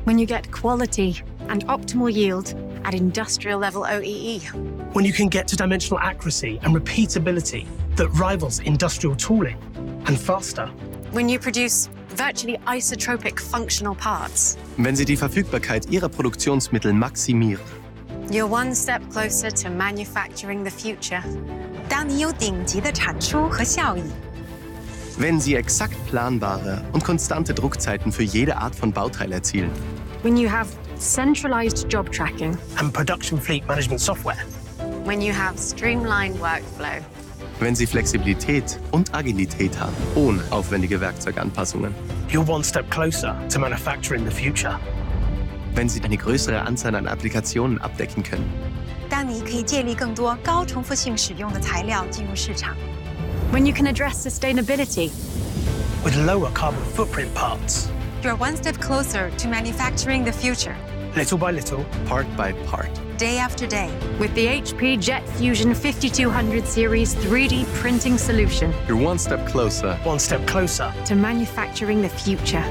When you get quality and optimal yield at industrial level OEE. When you can get to dimensional accuracy and repeatability that rivals industrial tooling, and faster. When you produce virtually isotropic functional parts. Wenn Sie die Verfügbarkeit Ihrer Produktionsmittel maximieren. You're one step closer to manufacturing the future. 当你有顶级的产出和效益。Wenn Sie exakt planbare und konstante Druckzeiten für jede Art von Bauteil erzielen. When you have centralized job tracking. And production fleet management software. When you have streamlined workflow. Wenn Sie Flexibilität und Agilität haben, ohne aufwendige Werkzeuganpassungen. You're one step closer to manufacturing the future. Wenn Sie eine größere Anzahl an Applikationen abdecken können. 当你可以借力更多高重复性使用的材料进入市场。When you can address sustainability. With lower carbon footprint parts. You're one step closer to manufacturing the future. Little by little. Part by part. Day after day. With the HP Jet Fusion 5200 series 3D printing solution. You're one step closer. One step closer. To manufacturing the future.